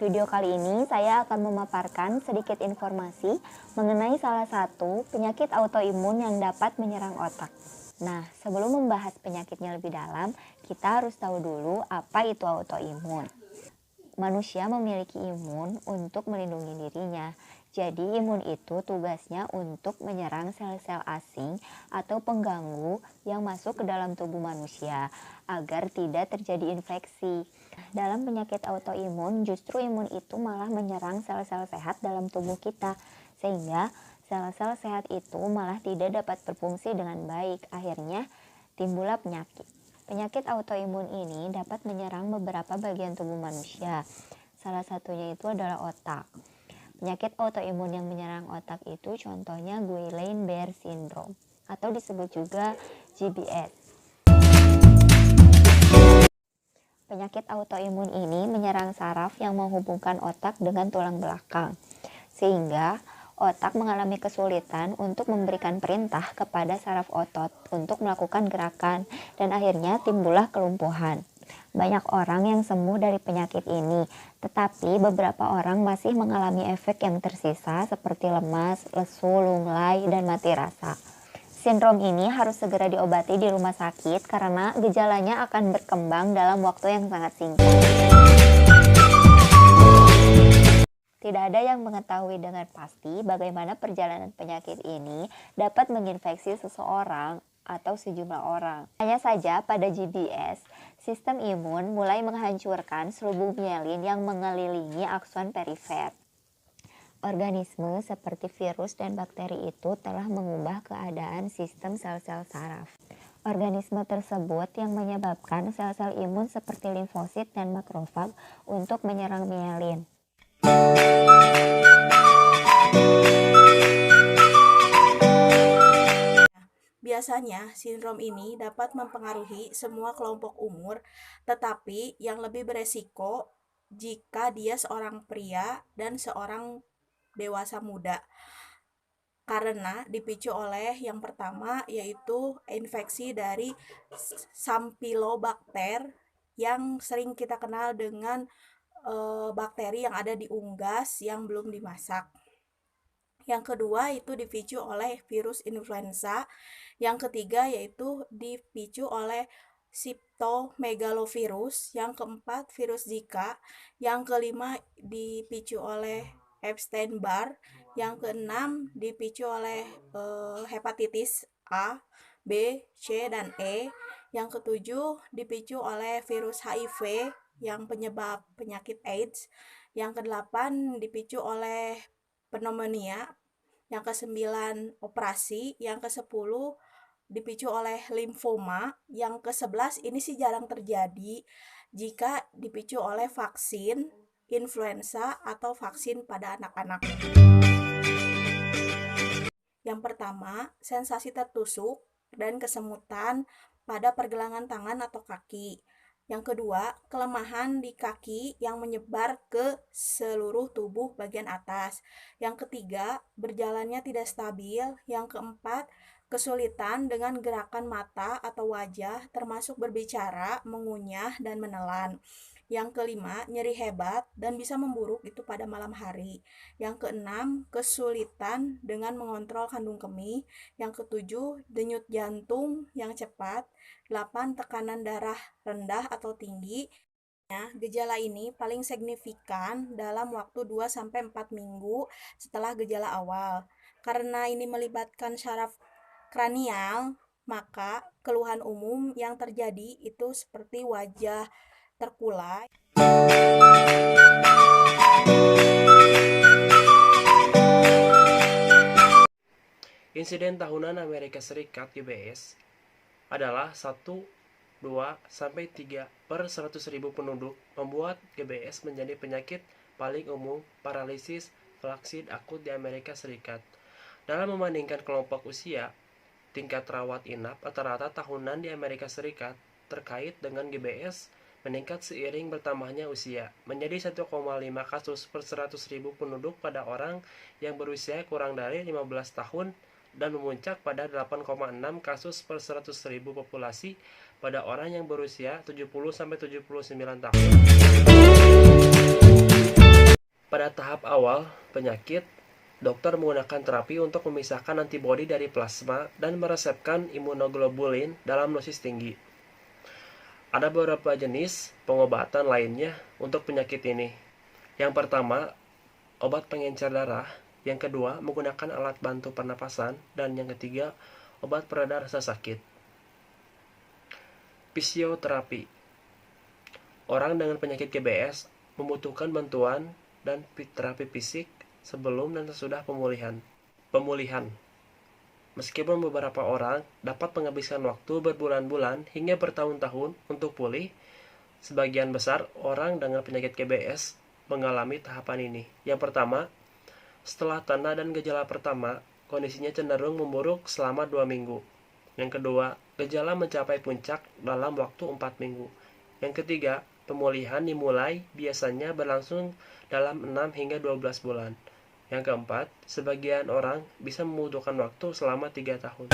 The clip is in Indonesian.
video kali ini saya akan memaparkan sedikit informasi mengenai salah satu penyakit autoimun yang dapat menyerang otak. Nah, sebelum membahas penyakitnya lebih dalam, kita harus tahu dulu apa itu autoimun. Manusia memiliki imun untuk melindungi dirinya. Jadi imun itu tugasnya untuk menyerang sel-sel asing atau pengganggu yang masuk ke dalam tubuh manusia agar tidak terjadi infeksi. Dalam penyakit autoimun, justru imun itu malah menyerang sel-sel sehat dalam tubuh kita, sehingga sel-sel sehat itu malah tidak dapat berfungsi dengan baik. Akhirnya timbullah penyakit. Penyakit autoimun ini dapat menyerang beberapa bagian tubuh manusia. Salah satunya itu adalah otak. Penyakit autoimun yang menyerang otak itu contohnya Guillain-Barré syndrome atau disebut juga GBS. Penyakit autoimun ini menyerang saraf yang menghubungkan otak dengan tulang belakang, sehingga otak mengalami kesulitan untuk memberikan perintah kepada saraf otot untuk melakukan gerakan dan akhirnya timbullah kelumpuhan. Banyak orang yang sembuh dari penyakit ini, tetapi beberapa orang masih mengalami efek yang tersisa seperti lemas, lesu, lunglai, dan mati rasa. Sindrom ini harus segera diobati di rumah sakit karena gejalanya akan berkembang dalam waktu yang sangat singkat. Tidak ada yang mengetahui dengan pasti bagaimana perjalanan penyakit ini dapat menginfeksi seseorang atau sejumlah orang. Hanya saja pada GBS, sistem imun mulai menghancurkan selubung mielin yang mengelilingi akson perifer. Organisme seperti virus dan bakteri itu telah mengubah keadaan sistem sel-sel saraf. Organisme tersebut yang menyebabkan sel-sel imun seperti limfosit dan makrofag untuk menyerang mielin. Biasanya, sindrom ini dapat mempengaruhi semua kelompok umur, tetapi yang lebih beresiko jika dia seorang pria dan seorang dewasa muda. Karena dipicu oleh yang pertama yaitu infeksi dari Campylobacter yang sering kita kenal dengan bakteri yang ada di unggas yang belum dimasak. Yang kedua itu dipicu oleh virus influenza. Yang ketiga yaitu dipicu oleh cytomegalovirus. Yang keempat virus Zika. Yang kelima dipicu oleh Epstein-Barr. Yang keenam dipicu oleh hepatitis A, B, C, dan E. Yang ketujuh dipicu oleh virus HIV yang penyebab penyakit AIDS. Yang kedelapan dipicu oleh pneumonia. Yang kesembilan operasi. Yang kesepuluh dipicu oleh limfoma. Yang ke-11 ini sih jarang terjadi jika dipicu oleh vaksin influenza atau vaksin pada anak-anak. Yang pertama, sensasi tertusuk dan kesemutan pada pergelangan tangan atau kaki. Yang kedua, kelemahan di kaki yang menyebar ke seluruh tubuh bagian atas. Yang ketiga, berjalannya tidak stabil. Yang keempat, kesulitan dengan gerakan mata atau wajah termasuk berbicara, mengunyah, dan menelan. Yang kelima, nyeri hebat dan bisa memburuk itu pada malam hari. Yang keenam, kesulitan dengan mengontrol kandung kemih. Yang ketujuh, denyut jantung yang cepat. 8. Tekanan darah rendah atau tinggi. Gejala ini paling signifikan dalam waktu 2-4 minggu setelah gejala awal. Karena ini melibatkan saraf kranial, maka keluhan umum yang terjadi itu seperti wajah terkulai. Insiden tahunan Amerika Serikat GBS adalah 1, 2, sampai 3 per 100.000 penduduk, membuat GBS menjadi penyakit paling umum paralisis flaccid akut di Amerika Serikat. Dalam membandingkan kelompok usia, tingkat rawat inap rata-rata tahunan di Amerika Serikat terkait dengan GBS meningkat seiring bertambahnya usia, menjadi 1,5 kasus per 100.000 penduduk pada orang yang berusia kurang dari 15 tahun dan memuncak pada 8,6 kasus per 100.000 populasi pada orang yang berusia 70-79 tahun. Pada tahap awal penyakit, dokter menggunakan terapi untuk memisahkan antibodi dari plasma dan meresepkan imunoglobulin dalam dosis tinggi. Ada beberapa jenis pengobatan lainnya untuk penyakit ini. Yang pertama, obat pengencer darah. Yang kedua, menggunakan alat bantu pernapasan. Dan yang ketiga, obat pereda rasa sakit. Fisioterapi. Orang dengan penyakit GBS membutuhkan bantuan dan terapi fisik sebelum dan sesudah pemulihan. Meskipun beberapa orang dapat menghabiskan waktu berbulan-bulan hingga bertahun-tahun untuk pulih, sebagian besar orang dengan penyakit GBS mengalami tahapan ini. Yang pertama, setelah tanda dan gejala pertama, kondisinya cenderung memburuk selama 2 minggu. Yang kedua, gejala mencapai puncak dalam waktu 4 minggu. Yang ketiga, pemulihan dimulai biasanya berlangsung dalam 6 hingga 12 bulan. Yang keempat, sebagian orang bisa membutuhkan waktu selama 3 tahun.